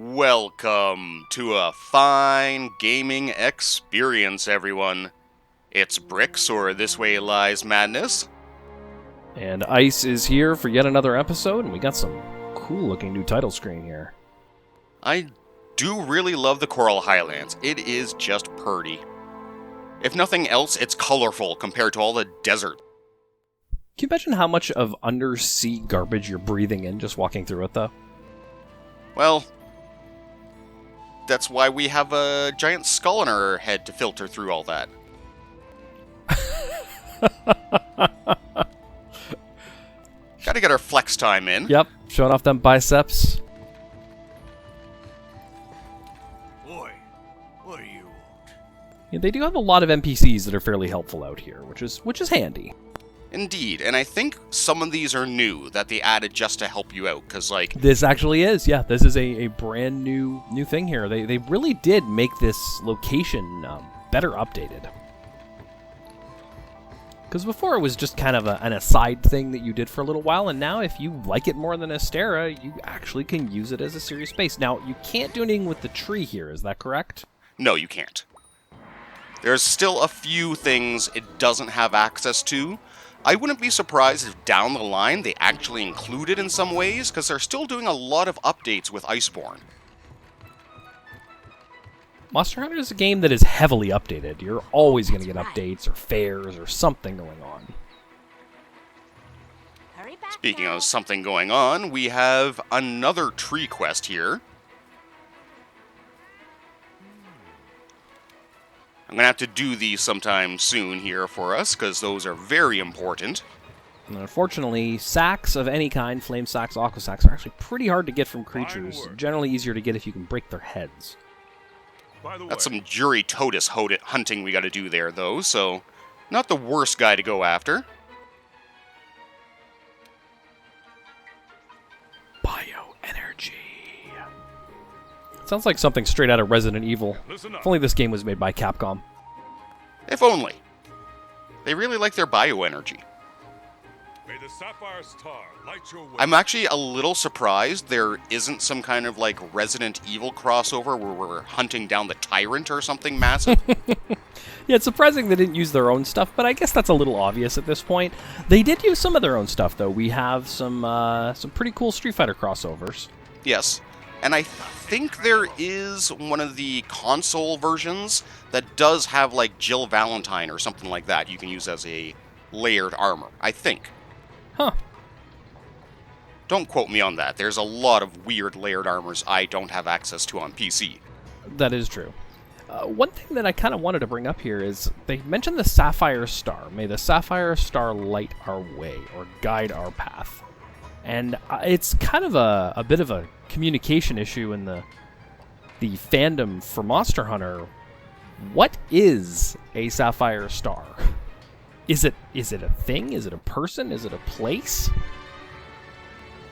Welcome to a fine gaming experience, everyone. It's Bricks, or This Way Lies Madness. And Ice is here for yet another episode, and we got some cool-looking new title screen here. I do really love the Coral Highlands. It is just purty. If nothing else, it's colorful compared to all the desert. Can you imagine how much of undersea garbage you're breathing in just walking through it, though? Well, that's why we have a giant skull on our head to filter through all that. Gotta get our flex time in. Yep, showing off them biceps. Boy, what do you want? Yeah, they do have a lot of NPCs that are fairly helpful out here, which is handy. Indeed, and I think some of these are new that they added just to help you out, because, like... This actually is, yeah. This is a brand new thing here. They really did make this location better updated. Because before it was just kind of an aside thing that you did for a little while, and now if you like it more than Astera, you actually can use it as a serious base. Now, you can't do anything with the tree here, is that correct? No, you can't. There's still a few things it doesn't have access to. I wouldn't be surprised if down the line they actually include it in some ways, because they're still doing a lot of updates with Iceborne. Monster Hunter is a game that is heavily updated. You're always going to get updates or fairs or something going on. Speaking of something going on, we have another tree quest here. I'm going to have to do these sometime soon here for us, because those are very important. And unfortunately, sacks of any kind, flame sacks, aqua sacks, are actually pretty hard to get from creatures. Generally easier to get if you can break their heads. That's some Jury Totus hunting we got to do there, though, so not the worst guy to go after. Bioenergy. Sounds like something straight out of Resident Evil. If only this game was made by Capcom. If only. They really like their bioenergy. May the sapphire star light your way. I'm actually a little surprised there isn't some kind of, like, Resident Evil crossover where we're hunting down the Tyrant or something massive. Yeah, it's surprising they didn't use their own stuff, but I guess that's a little obvious at this point. They did use some of their own stuff, though. We have some pretty cool Street Fighter crossovers. Yes. And I think there is one of the console versions that does have, like, Jill Valentine or something like that you can use as a layered armor, I think. Huh. Don't quote me on that. There's a lot of weird layered armors I don't have access to on PC. That is true. One thing that I kind of wanted to bring up here is they mentioned the Sapphire Star. May the Sapphire Star light our way or guide our path. And it's kind of a bit of a communication issue in the fandom for Monster Hunter. What is a Sapphire Star? Is it a thing? Is it a person? Is it a place?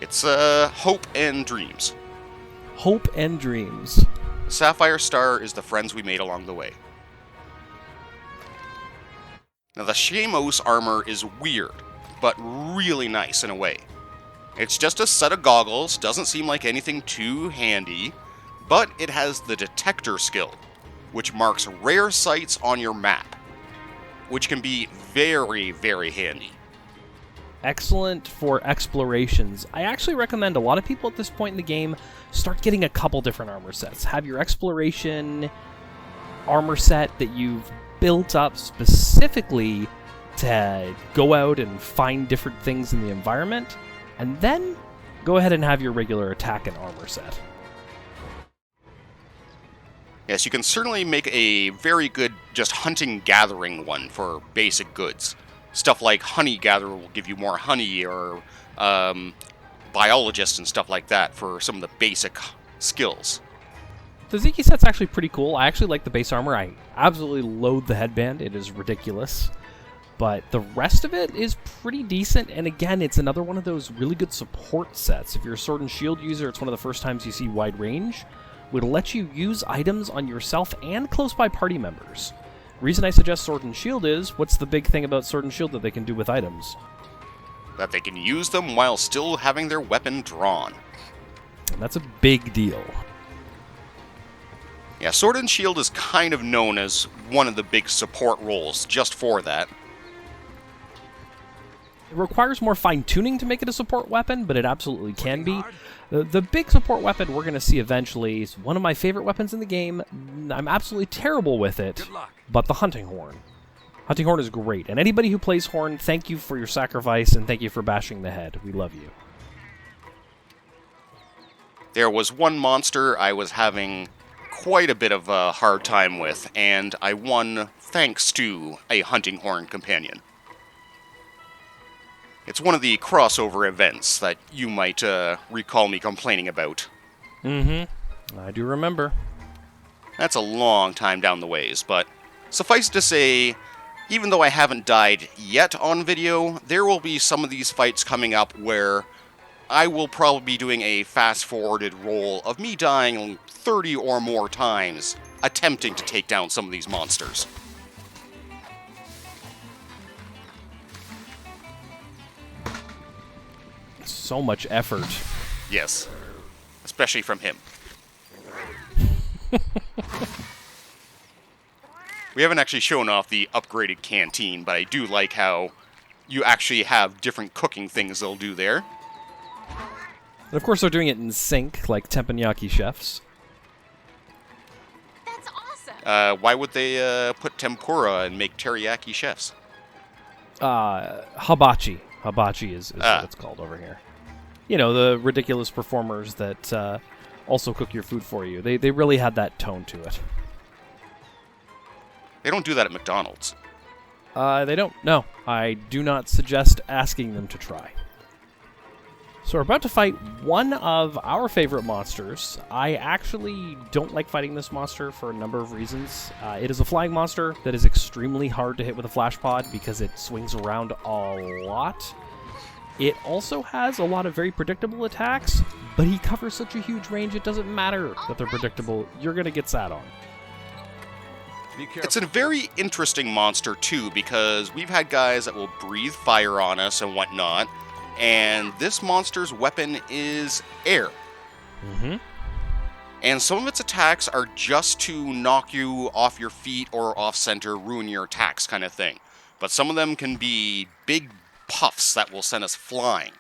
It's hope and dreams. Hope and dreams. The Sapphire Star is the friends we made along the way. Now, the Shamos armor is weird, but really nice in a way. It's just a set of goggles, doesn't seem like anything too handy, but it has the detector skill, which marks rare sites on your map, which can be very, very handy. Excellent for explorations. I actually recommend a lot of people at this point in the game start getting a couple different armor sets. Have your exploration armor set that you've built up specifically to go out and find different things in the environment, and then go ahead and have your regular attack and armor set. Yes, you can certainly make a very good just hunting-gathering one for basic goods. Stuff like Honey Gatherer will give you more honey, or Biologist and stuff like that for some of the basic skills. The Ziki set's actually pretty cool. I actually like the base armor. I absolutely loathe the headband. It is ridiculous. But the rest of it is pretty decent, and again, it's another one of those really good support sets. If you're a Sword and Shield user, it's one of the first times you see wide range. Would let you use items on yourself and close-by party members. Reason I suggest Sword and Shield is, what's the big thing about Sword and Shield that they can do with items? That they can use them while still having their weapon drawn. And that's a big deal. Yeah, Sword and Shield is kind of known as one of the big support roles just for that. It requires more fine-tuning to make it a support weapon, but it absolutely can be. The big support weapon we're going to see eventually is one of my favorite weapons in the game. I'm absolutely terrible with it, but the Hunting Horn. Hunting Horn is great, and anybody who plays Horn, thank you for your sacrifice, and thank you for bashing the head. We love you. There was one monster I was having quite a bit of a hard time with, and I won thanks to a Hunting Horn companion. It's one of the crossover events that you might recall me complaining about. Mm-hmm. I do remember. That's a long time down the ways, but suffice to say, even though I haven't died yet on video, there will be some of these fights coming up where I will probably be doing a fast-forwarded roll of me dying 30 or more times attempting to take down some of these monsters. So much effort. Yes, especially from him. We haven't actually shown off the upgraded canteen, but I do like how you actually have different cooking things they'll do there. And of course they're doing it in sync, like teppanyaki chefs. That's awesome. Why would they put tempura and make teriyaki chefs? Hibachi. Hibachi is what it's called over here. You know, the ridiculous performers that also cook your food for you. They really had that tone to it. They don't do that at McDonald's. They don't. No, I do not suggest asking them to try. So we're about to fight one of our favorite monsters. I actually don't like fighting this monster for a number of reasons. It is a flying monster that is extremely hard to hit with a flash pod because it swings around a lot. It also has a lot of very predictable attacks, but he covers such a huge range it doesn't matter that they're predictable. You're going to get sat on. It's a very interesting monster, too, because we've had guys that will breathe fire on us and whatnot, and this monster's weapon is air. Mm-hmm. And some of its attacks are just to knock you off your feet or off center, ruin your attacks kind of thing. But some of them can be big puffs that will send us flying.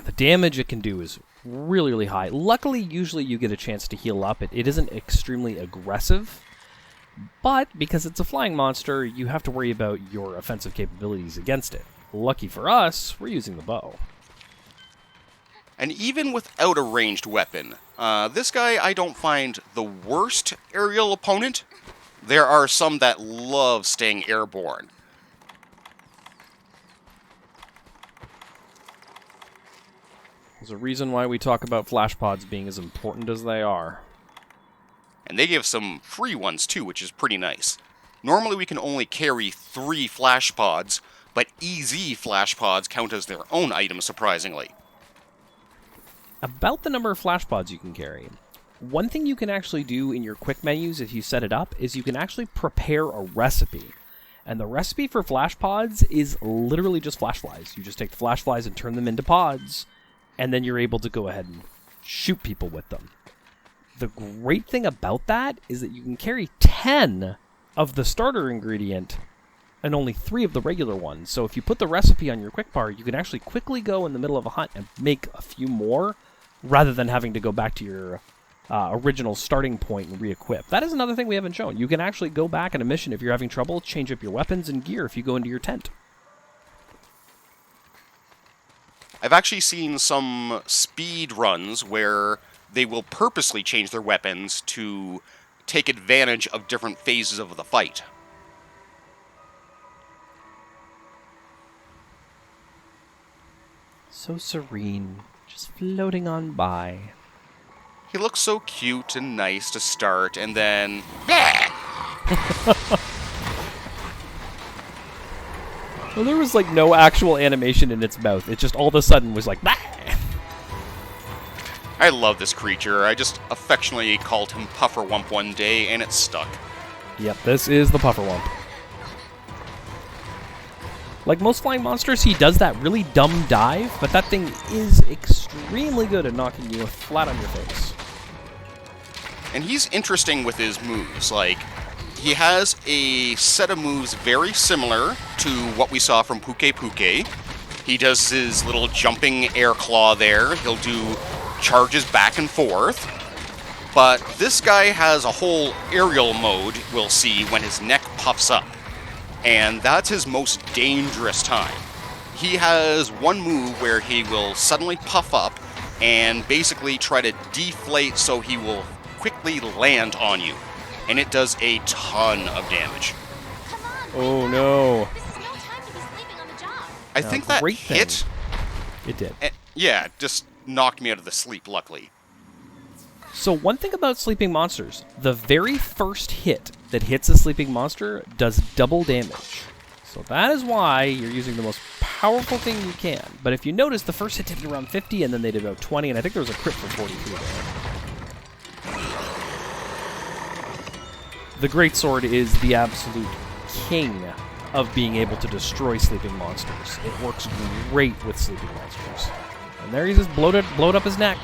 The damage it can do is really, really high. Luckily, usually you get a chance to heal up. It isn't extremely aggressive. But because it's a flying monster, you have to worry about your offensive capabilities against it. Lucky for us, we're using the bow. And even without a ranged weapon, this guy I don't find the worst aerial opponent. There are some that love staying airborne. There's a reason why we talk about flash pods being as important as they are. And they give some free ones too, which is pretty nice. Normally we can only carry 3 flash pods, but EZ flash pods count as their own item, surprisingly. About the number of flash pods you can carry. One thing you can actually do in your quick menus if you set it up is you can actually prepare a recipe. And the recipe for flash pods is literally just flash flies. You just take the flash flies and turn them into pods, and then you're able to go ahead and shoot people with them. The great thing about that is that you can carry 10 of the starter ingredient and only 3 of the regular ones. So if you put the recipe on your quick bar, you can actually quickly go in the middle of a hunt and make a few more rather than having to go back to your original starting point and re-equip. That is another thing we haven't shown. You can actually go back in a mission if you're having trouble, change up your weapons and gear if you go into your tent. I've actually seen some speed runs where they will purposely change their weapons to take advantage of different phases of the fight. So serene, just floating on by. He looks so cute and nice to start, and then... Well, there was like no actual animation in its mouth. It just all of a sudden was like... I love this creature. I just affectionately called him Pufferwump one day, and it stuck. Yep, this is the Pufferwump. Like most flying monsters, he does that really dumb dive, but that thing is extremely good at knocking you flat on your face. And he's interesting with his moves. Like, he has a set of moves very similar to what we saw from Puke Puke. He does his little jumping air claw there. He'll do charges back and forth. But this guy has a whole aerial mode, we'll see, when his neck puffs up. And that's his most dangerous time. He has one move where he will suddenly puff up and basically try to deflate so he will quickly land on you. And it does a ton of damage. Oh no. This is no time to be sleeping on the job. I think that great hit... thing. It did. Yeah, just knocked me out of the sleep, luckily. So one thing about sleeping monsters, the very first hit that hits a sleeping monster does double damage. So that is why you're using the most powerful thing you can. But if you notice, the first hit did around 50, and then they did about 20, and I think there was a crit for 43 there. The Greatsword is the absolute king of being able to destroy sleeping monsters. It works great with sleeping monsters. And there he just blowed up his neck.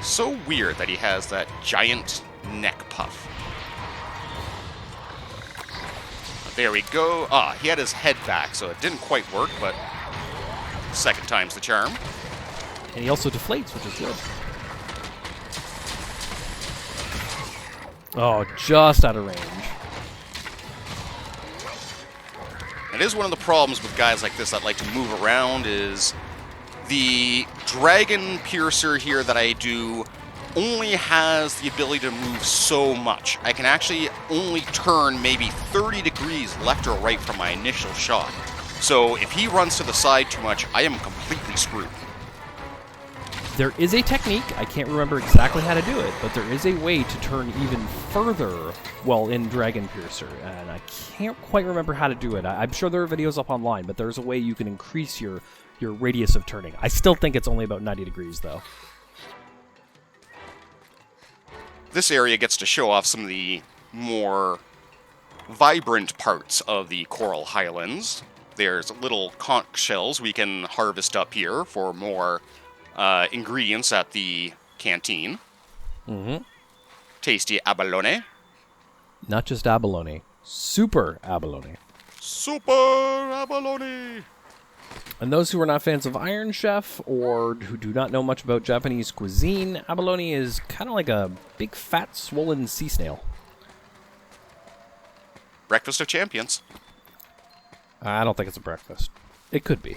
So weird that he has that giant neck puff. There we go. Ah, he had his head back, so it didn't quite work, but second time's the charm. And he also deflates, which is good. Oh, just out of range. It is one of the problems with guys like this that like to move around is the Dragon Piercer here that I do only has the ability to move so much. I can actually only turn maybe 30 degrees left or right from my initial shot. So if he runs to the side too much, I am completely screwed. There is a technique, I can't remember exactly how to do it, but there is a way to turn even further while in Dragon Piercer, and I can't quite remember how to do it. I'm sure there are videos up online, but there's a way you can increase your radius of turning. I still think it's only about 90 degrees, though. This area gets to show off some of the more vibrant parts of the Coral Highlands. There's little conch shells we can harvest up here for more ingredients at the canteen. Mm-hmm. Tasty abalone. Not just abalone, super abalone. Super abalone! And those who are not fans of Iron Chef or who do not know much about Japanese cuisine, abalone is kind of like a big, fat, swollen sea snail. Breakfast of champions. I don't think it's a breakfast. It could be.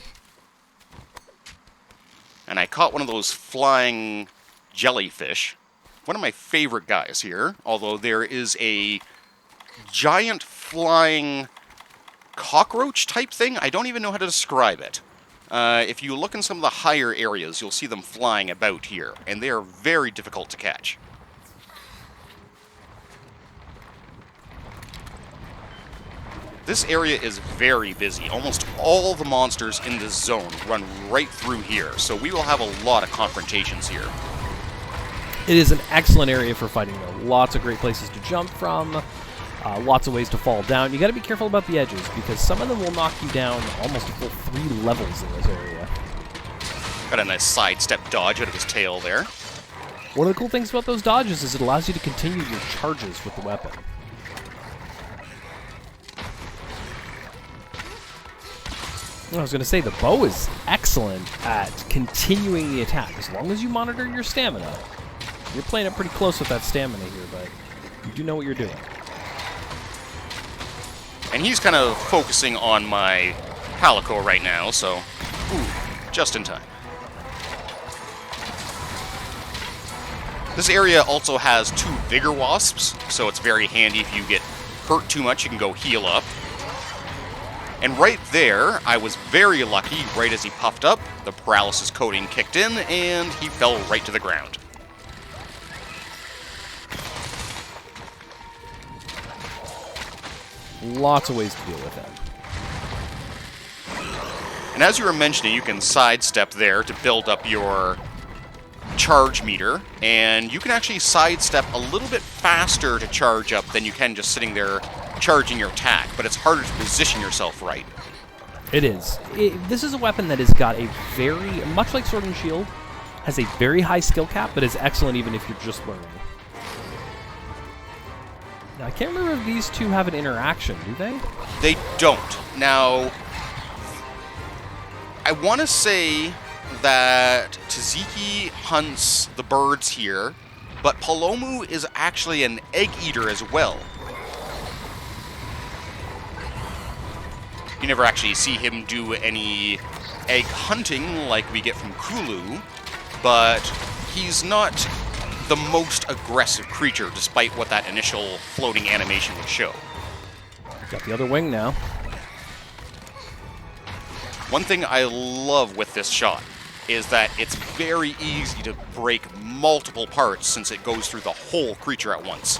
And I caught one of those flying jellyfish. One of my favorite guys here, although there is a giant flying cockroach type thing. I don't even know how to describe it. If you look in some of the higher areas, you'll see them flying about here, and they are very difficult to catch. This area is very busy. Almost all the monsters in this zone run right through here, so we will have a lot of confrontations here. It is an excellent area for fighting, though. Lots of great places to jump from. Lots of ways to fall down. You got to be careful about the edges, because some of them will knock you down almost a full 3 levels in this area. Got a nice sidestep dodge out of his tail there. One of the cool things about those dodges is it allows you to continue your charges with the weapon. I was going to say, the bow is excellent at continuing the attack, as long as you monitor your stamina. You're playing it pretty close with that stamina here, but you do know what you're doing. And he's kind of focusing on my Palico right now, so... Ooh, just in time. This area also has 2 Vigor Wasps, so it's very handy if you get hurt too much, you can go heal up. And right there, I was very lucky, right as he puffed up, the paralysis coating kicked in, and he fell right to the ground. Lots of ways to deal with him. And as you were mentioning, you can sidestep there to build up your charge meter, and you can actually sidestep a little bit faster to charge up than you can just sitting there charging your attack, but it's harder to position yourself right. It is. This is a weapon that has got a very, much like Sword and Shield, has a very high skill cap, but is excellent even if you're just learning. Now, I can't remember if these two have an interaction, do they? They don't. Now, I want to say that Tzatziki hunts the birds here, but Palomu is actually an egg eater as well. You never actually see him do any egg hunting like we get from Kulu, but he's not the most aggressive creature, despite what that initial floating animation would show. Got the other wing now. One thing I love with this shot is that it's very easy to break multiple parts since it goes through the whole creature at once.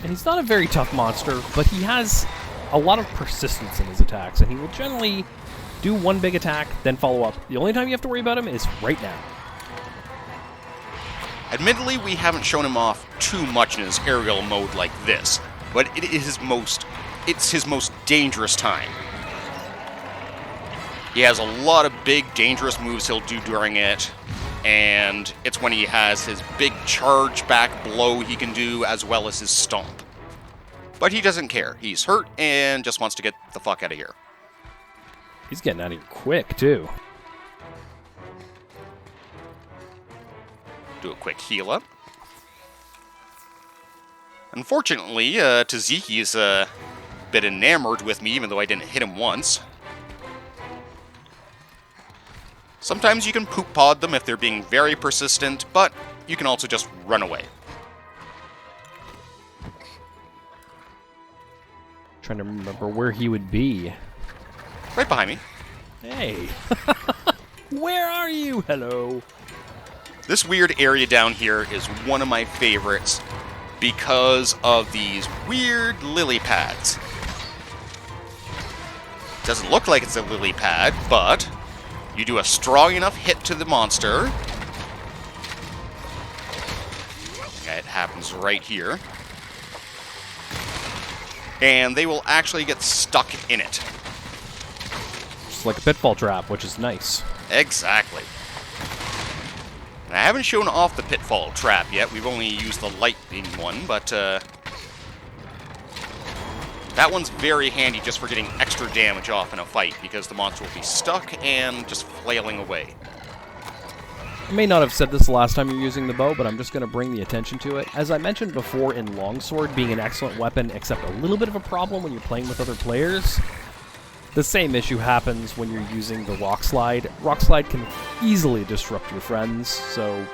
And he's not a very tough monster, but he has a lot of persistence in his attacks, and he will generally do one big attack, then follow up. The only time you have to worry about him is right now. Admittedly, we haven't shown him off too much in his aerial mode like this, but it's his most dangerous time. He has a lot of big, dangerous moves he'll do during it, and it's when he has his big charge back blow he can do, as well as his stomp. But he doesn't care. He's hurt and just wants to get the fuck out of here. He's getting out of here quick, too. Do a quick heal up. Unfortunately, Tzatziki is a bit enamored with me, even though I didn't hit him once. Sometimes you can poop pod them if they're being very persistent, but you can also just run away. Trying to remember where he would be. Right behind me. Hey! Where are you? Hello. This weird area down here is one of my favorites because of these weird lily pads. Doesn't look like it's a lily pad, but you do a strong enough hit to the monster. It happens right here. And they will actually get stuck in it. Just like a pitfall trap, which is nice. Exactly. And I haven't shown off the pitfall trap yet. We've only used the lightning one, but that one's very handy just for getting extra damage off in a fight, because the monster will be stuck and just flailing away. I may not have said this the last time you're using the bow, but I'm just going to bring the attention to it. As I mentioned before, in longsword being an excellent weapon, except a little bit of a problem when you're playing with other players, the same issue happens when you're using the rock slide. Rock slide can easily disrupt your friends, so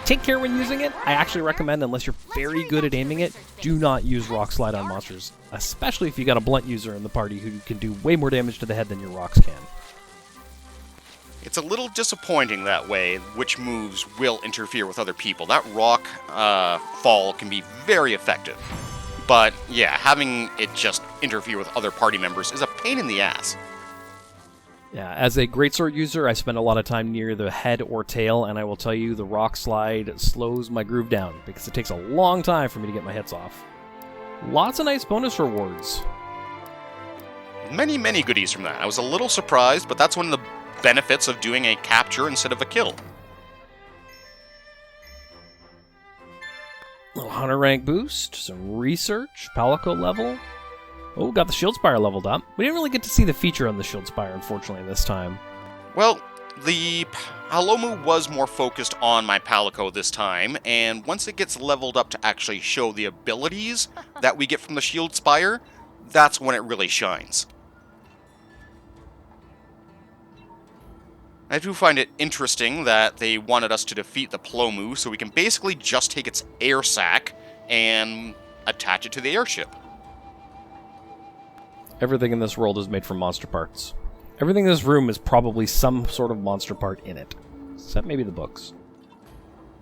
take care when using it. I actually recommend, unless you're very good at aiming it, do not use rock slide on monsters, especially if you got a blunt user in the party who can do way more damage to the head than your rocks can. It's a little disappointing that way, which moves will interfere with other people. That rock fall can be very effective. But yeah, having it just interfere with other party members is a pain in the ass. Yeah, as a greatsword user, I spend a lot of time near the head or tail, and I will tell you the rock slide slows my groove down, because it takes a long time for me to get my hits off. Lots of nice bonus rewards. Many, many goodies from that. I was a little surprised, but that's one of the benefits of doing a capture instead of a kill. Little hunter rank boost, some research, Palico level. Oh, got the shield spire leveled up. We didn't really get to see the feature on the shield spire, unfortunately, this time. Well, the Halomu was more focused on my Palico this time, and once it gets leveled up to actually show the abilities that we get from the shield spire, that's when it really shines. I do find it interesting that they wanted us to defeat the Plomu, so we can basically just take its air sac and attach it to the airship. Everything in this world is made from monster parts. Everything in this room is probably some sort of monster part in it. Except maybe the books.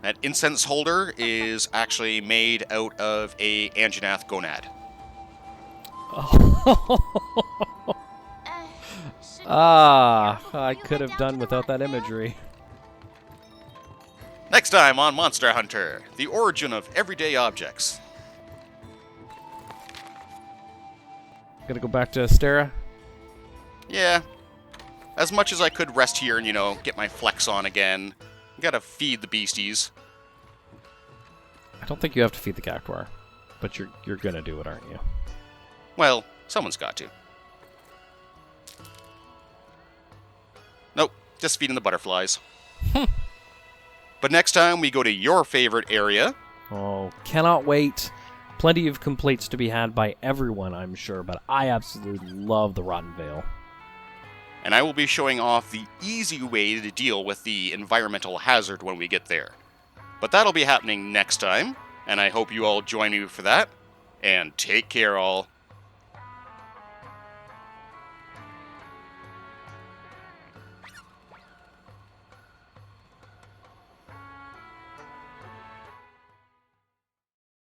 That incense holder is actually made out of a Anjanath gonad. I could have done without that imagery. Next time on Monster Hunter, the origin of everyday objects. Gonna go back to Astera? Yeah. As much as I could rest here and, get my flex on again, Gotta feed the beasties. I don't think you have to feed the cactuar, but you're gonna do it, aren't you? Well, someone's got to. Nope, just feeding the butterflies. But next time we go to your favorite area. Oh, cannot wait. Plenty of complaints to be had by everyone, I'm sure, but I absolutely love the Rotten Vale. And I will be showing off the easy way to deal with the environmental hazard when we get there. But that'll be happening next time, and I hope you all join me for that. And take care, all.